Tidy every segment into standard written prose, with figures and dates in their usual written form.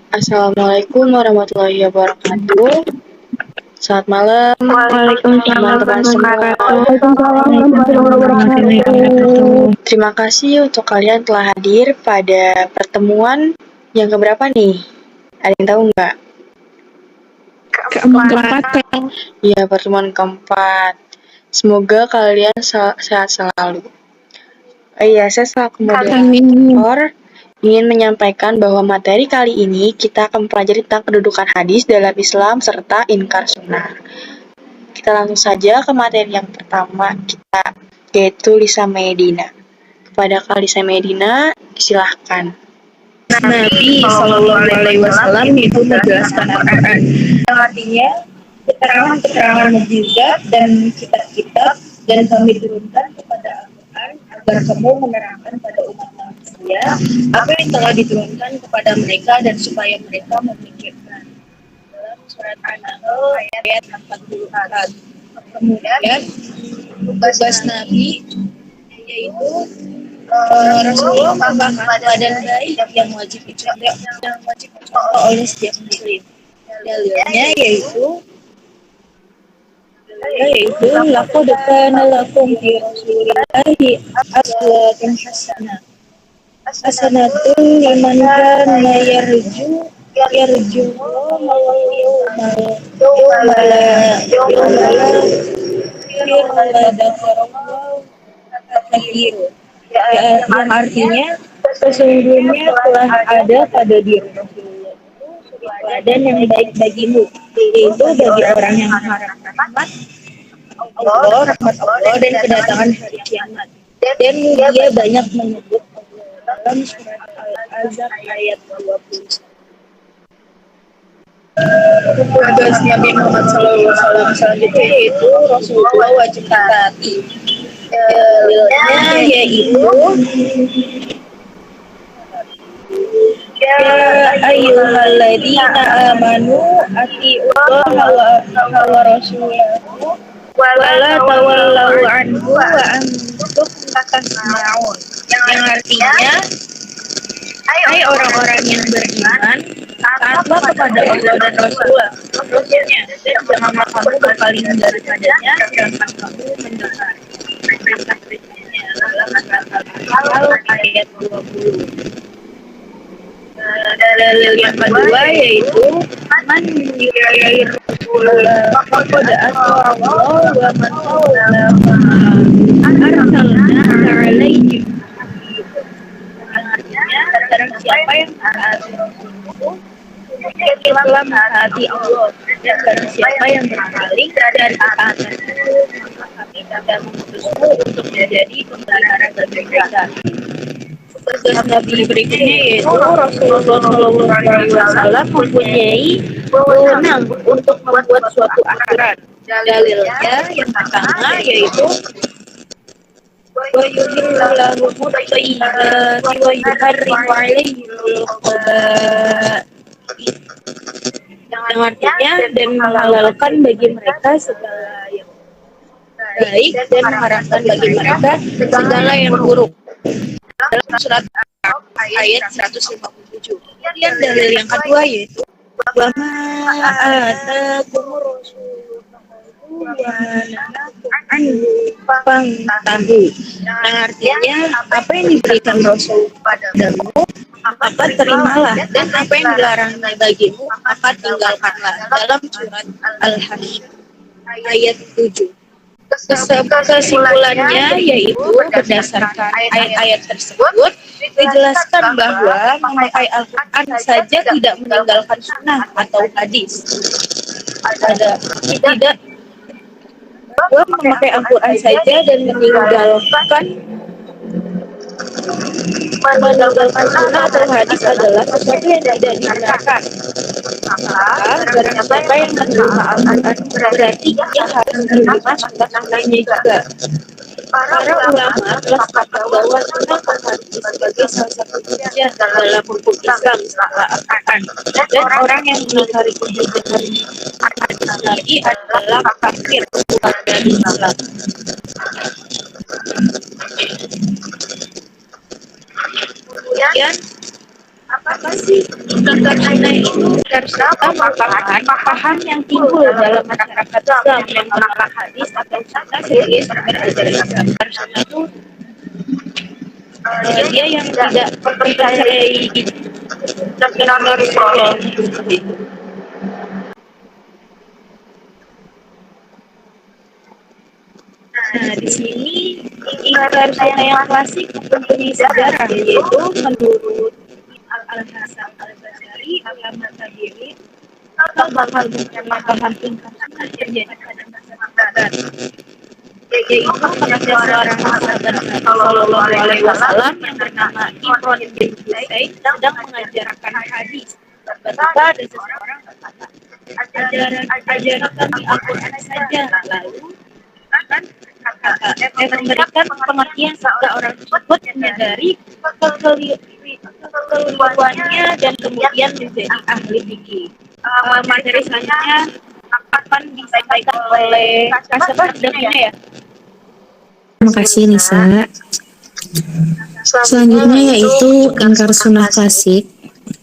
Assalamualaikum warahmatullahi wabarakatuh. Selamat malam Waalaikumsalam teman-teman semua. Waalaikumsalam warahmatullahi wabarakatuh. Terima kasih untuk kalian telah hadir pada pertemuan yang keberapa nih? Ada yang tahu nggak? Keempat. Ya, pertemuan keempat. Semoga kalian sehat selalu. Iya, saya selaku moderator ingin menyampaikan bahwa materi kali ini kita akan mempelajari tentang kedudukan hadis dalam Islam serta inkar sunnah. Kita langsung saja ke materi yang pertama kita, yaitu Lisa Medina. Kepada Kak Lisa Medina, silahkan. Nabi Shallallahu Alaihi Wasallam itu menjelaskan Al-Quran, yang artinya keterangan-keterangan mukjizat dan kitab-kitab, dan kami turunkan kepada Al-Quran agar kamu menerangkan pada umat manusia apa yang telah diturunkan kepada mereka dan supaya mereka memikirkan. Dalam surat An-Nahl ayat 44. Kemudian tugas Nabi yaitu Rasulullah merupakan teladan baik yang wajib dicontoh oleh setiap muslim. Dalilnya yaitu laqad kana lakum fi rasulillahi uswatun hasanatun liman kana yarjullaha wal yawmal akhir, yang artinya sesungguhnya telah ada pada diri Rasulullah itu suri teladan yang baik bagimu, yaitu bagi orang yang mengharapkan rahmat Allah dan kedatangan hari kiamat. Dan dia banyak menyebut Allah dalam surat Al-Ahzab ayat 20. Tugas Nabi Muhammad SAW selanjutnya yaitu Rasulullah wajib taati. Dalilnya yaitu ya ayyuhalladzina amanu atiullaha wa rasulahu wala tawallau anhu wa antum tasma'un, yang artinya hai orang-orang yang beriman, taatlah kepada Allah dan Rasulullah dan janganlah kamu berpaling daripadanya, jangan kamu mendengar perintah-perintahnya dalam Al-Anfal ayat 20. Dalil yang kedua yaitu man yuti'ir Rasulullah faqad ata'a Allah wa man tawalla arsalna alaihim. Artinya barang siapa yang mentaati Rasulullah dia telah mentaati Allah, dan barang siapa yang berpaling dari ketaatan itu maka kami akan mengutusmu untuk menjadi pemeliharaan bagi mereka. Tugas Nabi berikutnya yaitu Rasulullah SAW mempunyai wewenang untuk membuat suatu aturan. Dalilnya yang pertama yaitu wa yuhillu lahum at-thayyibati wa yuharrimu 'alaihimul khaba'ith, yang artinya dan menghalalkan bagi mereka segala yang baik dan mengharamkan bagi mereka segala yang buruk. Dalam surat ayat 157. Kemudian dalil yang kedua yaitu wa ma atakumur rasul wa nahakum anhu fantahu, yang artinya apa yang diberikan Rasul padamu maka terimalah, dan apa yang dilarang bagimu maka tinggalkanlah. Dalam surat Al-Hasyr ayat 7. Kesimpulannya yaitu berdasarkan ayat-ayat tersebut dijelaskan bahwa memakai Al-Quran saja tidak meninggalkan sunnah atau hadis. Tidak bahwa memakai Al-Quran saja dan meninggalkan sunnah atau hadis adalah sesuatu yang tidak dibenarkan. Maka barang siapa yang menerima Al-Quran berarti dia harus menerima sunnah-sunnahnya juga. Para ulama telah sepakat bahwa sunnah atau hadis sebagai salah satu hujjah dalam hukum Islam setelah Al-Quran, dan orang yang mengingkari hujjah hadis lagi adalah kafir, bukan dari Islam. kemudian apa sih ingkar sunnah itu? Karena merupakan paham yang timbul dalam masyarakat Islam yang menolak hadis atau sunnah sebagai sumber ajaran Islam. Ingkar sunnah itu dia yang tidak mempercayai benar-benar Rasulullah seperti itu. Nah, di sini ingkar sunnah yang klasik mempunyai sejarah, yaitu menurut Al-Hasan Al-Basri, Al-Ahmad Tabi'in, atau bakal paham ingkar sunnah terjadi pada masa Baghdad. Yaitu pada seorang sahabat Sallallahu Alaihi Wasallam yang bernama Imran bin Husain sedang mengajarkan hadis. Tiba-tiba ada seseorang berkata, ajaran kami Al-Quran saja. Lalu memberikan pengertian serta orang tersebut menyadari kekeliruannya dan kemudian menjadi ahli fikih. Materi selanjutnya akan disampaikan oleh Kasabah Davina ya. Terima kasih Nisa. Selanjutnya yaitu ingkar sunnah klasik.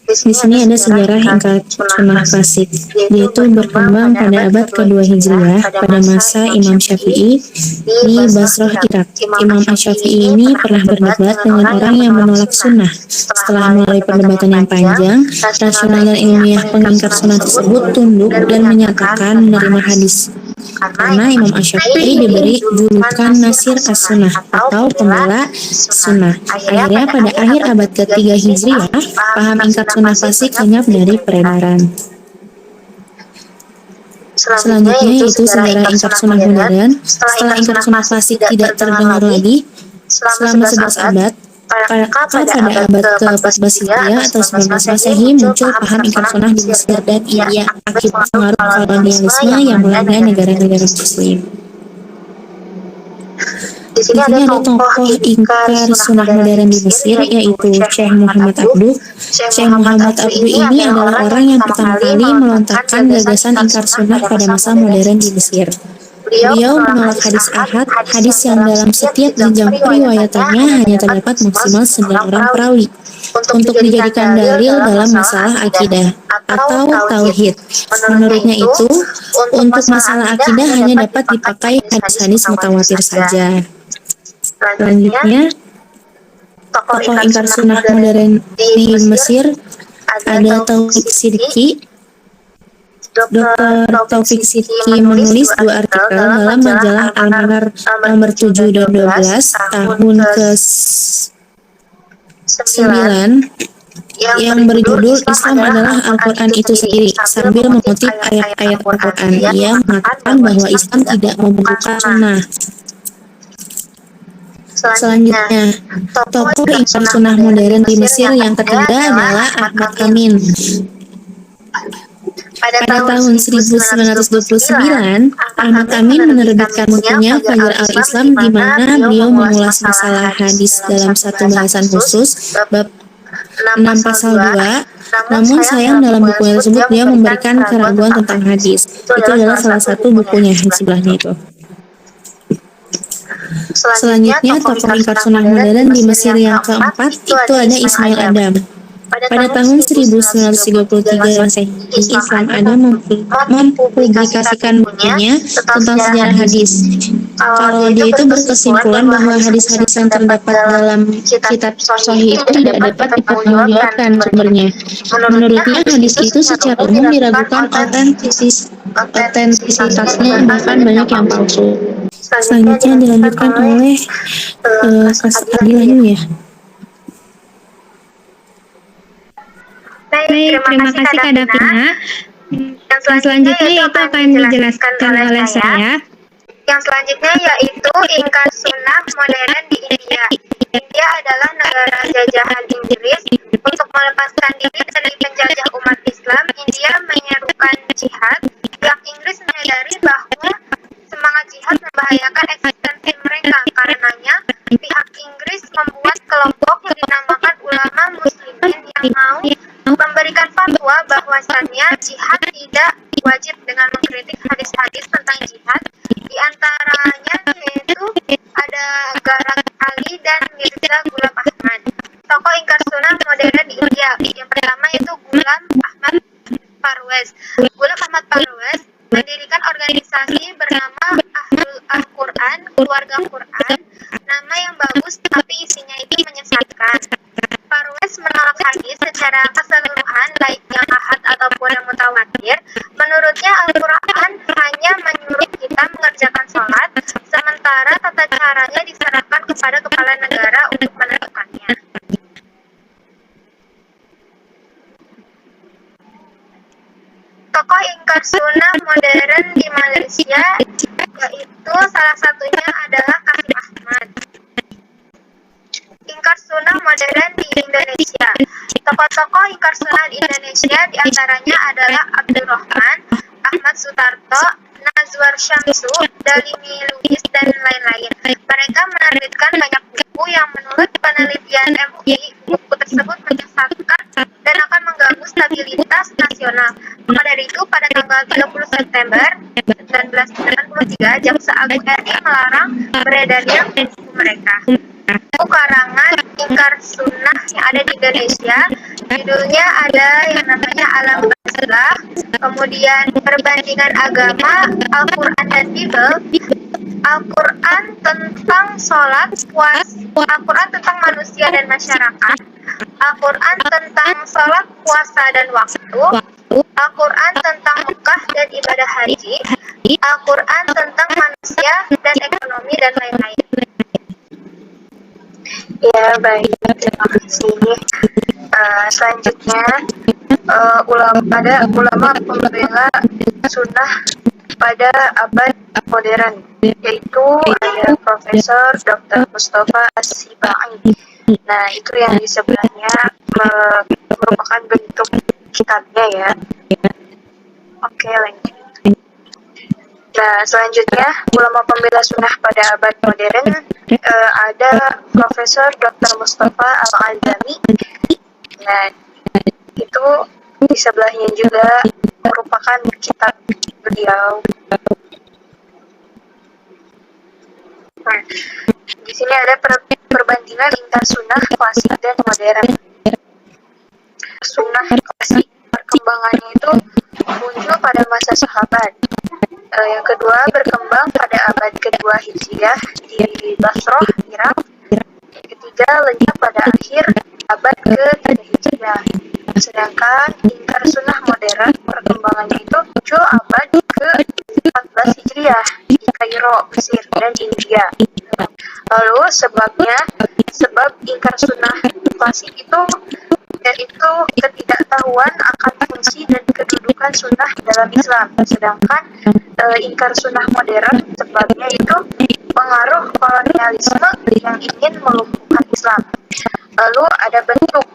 Di sini ada sejarah ingkar sunnah klasik, yaitu berkembang pada abad kedua Hijriah pada masa Imam Syafi'i di Basrah, Irak. Imam Asy-Syafi'i ini pernah berdebat dengan orang yang menolak sunnah. Setelah melalui perdebatan yang panjang, rasional dan ilmiah pengingkar sunnah tersebut tunduk dan menyatakan menerima hadis. Karena Imam Asy-Syafi'i diberi julukan Nasir as-Sunnah atau pembela sunnah. Akhirnya pada akhir abad ketiga Hijriah, paham ingkar sunnah klasik lenyap dari peredaran. Selanjutnya yaitu sejarah ingkar sunnah modern. Setelah ingkar sunnah klasik tidak terdengar lagi selama 11 abad, pada abad ke-14 Hijriah atau 19 Masehi muncul paham ingkar sunnah di Mesir dan India akibat pengaruh kolonialisme yang melanda negara-negara Muslim. Di sini ada tokoh ingkar sunnah modern di Mesir, yaitu Syekh Muhammad Abduh. Syekh Muhammad Abduh ini adalah orang yang pertama kali melontarkan gagasan ingkar sunnah pada masa modern di Mesir. Beliau menolak hadis ahad, hadis yang dalam setiap jenjang periwayatannya hanya terdapat maksimal 9 orang perawi, untuk dijadikan dalil dalam masalah akidah atau tauhid. Menurutnya itu, untuk masalah akidah hanya dapat dipakai hadis-hadis mutawatir saja. Selanjutnya, tokoh ingkar sunnah modern di Mesir ada Taufik Sidki. Dr. Taufik Sidki menulis 2 artikel dalam majalah Al-Manar nomor 7 dan 12 tahun ke-9 yang berjudul Islam adalah Al-Quran itu sendiri, sambil mengutip ayat-ayat Al-Quran. Ia mengatakan bahwa Islam tidak membutuhkan sunnah. Selanjutnya, tokoh ingkar sunnah modern di Mesir yang ketiga adalah Ahmad Amin. Pada tahun 1929, Ahmad Amin menerbitkan bukunya Fajr al-Islam, di mana beliau mengulas masalah hadis dalam satu bahasan khusus, bab 6 pasal 2. Namun sayang dalam buku tersebut dia memberikan keraguan tentang hadis. Itu adalah salah satu bukunya di sebelahnya itu. Selanjutnya, tokoh ingkar sunnah modern di Mesir yang keempat itu ada Ismail Adam. Pada tahun 1933 Masehi, Islam Adam mempublikasikan bukunya tentang sejarah hadis. Kalau dia itu berkesimpulan bahwa hadis-hadis yang terdapat dalam kitab Sahih itu tidak dapat dipertanggungjawabkan sumbernya. Menurutnya, hadis itu secara umum diragukan otentisitasnya, bahkan banyak yang palsu. Selanjutnya dilanjutkan oleh Kas Adilah ya. Baik, terima kasih Kak Davina. Yang selanjutnya yaitu akan dijelaskan oleh saya. Yang selanjutnya yaitu ingkar sunnah modern di India. India adalah negara jajahan Inggris. Untuk melepaskan diri dari penjajah umat Islam, India menyerukan jihad. Pihak Inggris menyadari bahwa semangat jihad membahayakan eksistensi mereka. Karenanya, pihak Inggris membuat kelompok yang dinamakan ulama muslimin yang mau memberikan fatwa bahwasannya jihad tidak wajib dengan mengkritik hadis-hadis tentang jihad. Di antaranya yaitu ada Garak Ali dan Mirza Ghulam Ahmad. Tokoh ingkar sunnah Parwes. Gula Muhammad Parwes mendirikan organisasi bernama Ahlul Al-Quran, Keluarga Quran, nama yang bagus tapi isinya itu menyesatkan. Parwes menolak hadis secara keseluruhan, baik yang ahad ataupun yang mutawatir. Menurutnya Al-Quran hanya menyuruh kita mengerjakan sholat, sementara tata caranya diserahkan kepada kepala negara untuk menentukannya. Tokoh ingkar sunnah modern di Malaysia, yaitu salah satunya adalah Kasim Ahmad. Ingkar sunnah modern di Indonesia. Tokoh-tokoh ingkar sunnah di Indonesia diantaranya adalah Abdurrahman, Ahmad Sutarto, Nazwar Syamsu, Dalimi Lubis, dan lain-lain. Mereka menerbitkan banyak buku yang menurut penelitian MUI, buku tersebut menyesatkan dan akan mengganggu stabilitas nasional. Maka dari itu, pada tanggal 30 September 1993, Jaksa Agung RI melarang beredarnya buku mereka. Buku karangan ingkar sunnah yang ada di Indonesia, judulnya ada yang namanya Alam Baslah, kemudian Perbandingan Agama, Al-Quran dan Bible, Al-Quran tentang sholat, Al-Quran tentang manusia dan masyarakat, Al-Quran tentang sholat, puasa dan waktu, Al-Quran tentang Mekah dan ibadah haji, Al-Quran tentang manusia dan ekonomi dan lain-lain. Ya, baik. Terima kasih. Selanjutnya, ada ulama pembela sunnah pada abad modern, yaitu ada Profesor Dr. Mustafa As-Sibai. Nah, itu yang di sebelahnya merupakan bentuk kitabnya ya. Oke, lanjut. Nah, selanjutnya ulama pembela sunnah pada abad modern ada Profesor Dr. Mustafa Al-Alzami. Nah, itu di sebelahnya juga merupakan kitab beliau. Nah, di sini ada perbandingan ingkar sunnah klasik dan modern. Sunnah klasik perkembangannya itu muncul pada masa sahabat. Yang kedua berkembang pada abad kedua Hijriah di Basrah, Irak. Yang ketiga lenyap pada akhir abad ke-3 Hijriah. Sedangkan ingkar sunnah modern perkembangannya itu muncul abad ke-14 Hijriah di Kairo, Mesir, dan India. Lalu sebab ingkar sunnah klasik itu yaitu ketidaktahuan akan fungsi dan kedudukan sunnah dalam Islam. Sedangkan ingkar sunnah modern sebabnya itu pengaruh kolonialisme yang ingin melumpuhkan Islam. Lalu ada bentuk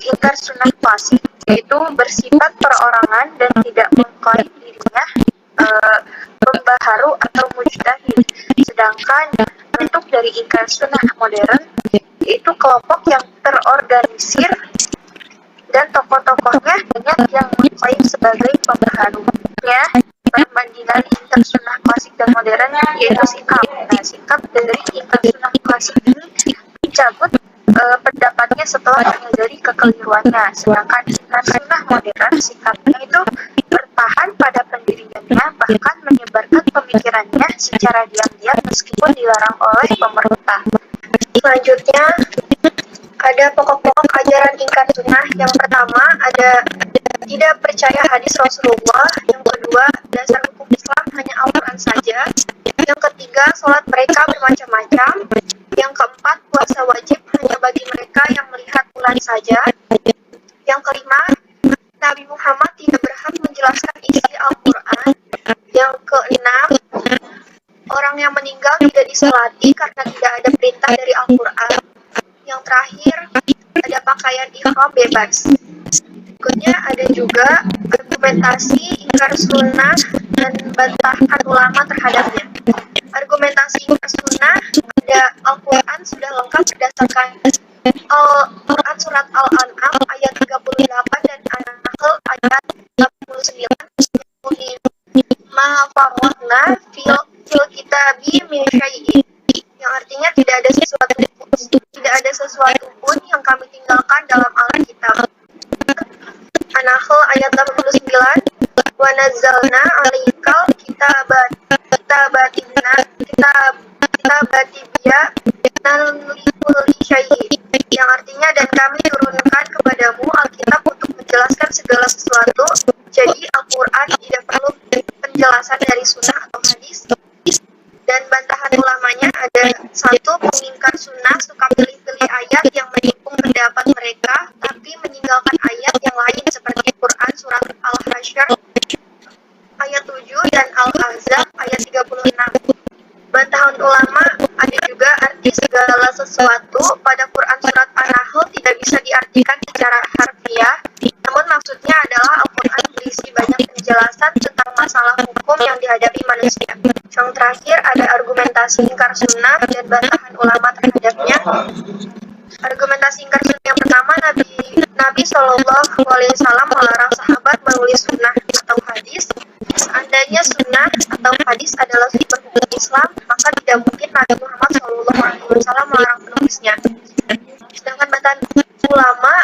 ingkar sunnah klasik, yaitu bersifat perorangan dan tidak mengklaim dirinya pembaharu atau mujtahid. Sedangkan bentuk dari ingkar sunnah modern yaitu kelompok yang terorganisir dan tokoh-tokohnya banyak yang mengklaim sebagai pembaharu. Ya, perbandingan ingkar sunnah klasik dan modern yaitu sikap. Nah, sikap dari ingkar sunnah klasik ini dicabut pendapatnya setelah menyadari kekeliruannya. Sedangkan ingkar sunnah modern sikapnya itu bertahan pada pendiriannya, bahkan menyebarkan pemikirannya secara diam-diam meskipun dilarang oleh pemerintah. Selanjutnya ada pokok-pokok ajaran ingkar sunnah. Yang pertama ada tidak percaya hadis Rasulullah. Yang kedua, dasar hukum Islam hanya Al-Quran saja. Yang ketiga, sholat mereka bermacam-macam. Yang keempat, puasa wajib hanya bagi mereka yang melihat bulan saja. Yang kelima, Nabi Muhammad tidak berhak menjelaskan isi Al-Quran. Yang keenam, orang yang meninggal tidak disolati karena tidak ada perintah dari Al-Quran. Yang terakhir, ada pakaian ihram bebas. Berikutnya ada juga argumentasi ingkar sunnah dan bantahan ulama terhadapnya. Argumentasi ingkar sunnah, ada Al-Quran sudah lengkap berdasarkan Al-Quran surat Al-An'am ayat 38 dan An-Nahl ayat 39. Ma farratna fil kitabi min syai'in, yang artinya tidak ada sesuatu pun yang kami tinggalkan dalam Alkitab. An-Nahl An-Nahl ayat 89, wa nazzalna 'alaikal kitabatibia likulli syai', yang artinya dan kami turunkan kepadamu Alkitab untuk menjelaskan segala sesuatu. Jadi Al-Quran tidak perlu penjelasan dari sunnah atau hadis. Dan bantahan ulamanya ada: satu, pengingkar sunnah suka pilih-pilih ayat yang mendukung pendapat mereka, tapi meninggalkan ayat yang lain seperti Quran surat Al-Hasyr ayat 7 dan Al-Ahzab ayat 36. Bantahan ulama ada juga arti segala sesuatu pada Quran surat An-Nahl tidak bisa diartikan secara harfiah, namun maksudnya adalah Al-Quran berisi banyak penjelasan tentang masalah hukum yang dihadapi manusia. Yang terakhir ada argumentasi ingkar sunnah dan bantahan ulama terhadapnya. Argumentasi ingkar sunnah yang pertama, Nabi SAW melarang sahabat menulis sunnah atau hadis. Seandainya sunnah atau hadis adalah sumber hukum Islam, maka tidak mungkin Nabi Muhammad SAW melarang penulisnya. Sedangkan bantahan ulama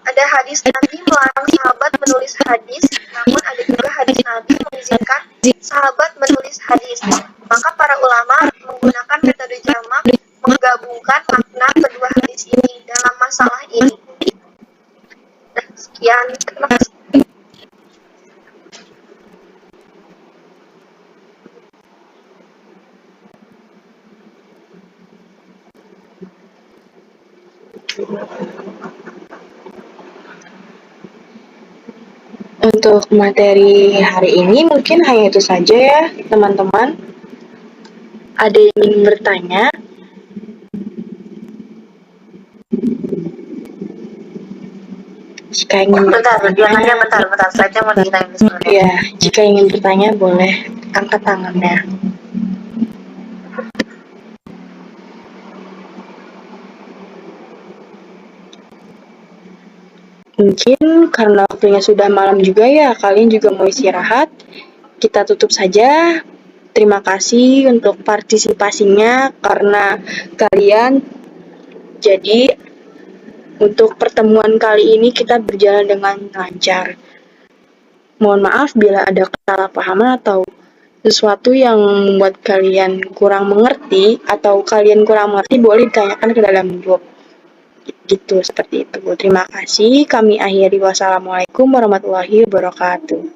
ada hadis Nabi melarang sahabat menulis hadis, namun ada juga hadis Nabi mengizinkan sahabat menulis hadis. Maka para ulama menggunakan metode jamak menggabungkan makna kedua hadis ini dalam masalah ini. Nah, sekian. Terima kasih. Untuk materi hari ini mungkin hanya itu saja ya, teman-teman. Ada yang ingin bertanya? Jika ingin Bentar, slide-nya mau ditanya sebenarnya. ya, jika ingin bertanya boleh angkat tangannya. Mungkin karena waktunya sudah malam juga ya, kalian juga mau istirahat. Kita tutup saja. Terima kasih untuk partisipasinya karena kalian. Jadi untuk pertemuan kali ini kita berjalan dengan lancar. Mohon maaf bila ada kesalahpahaman atau sesuatu yang membuat kalian kurang mengerti atau kalian kurang mengerti boleh ditanyakan ke dalam grup. Gitu, seperti itu. Terima kasih. Kami akhiri. Wassalamualaikum warahmatullahi wabarakatuh.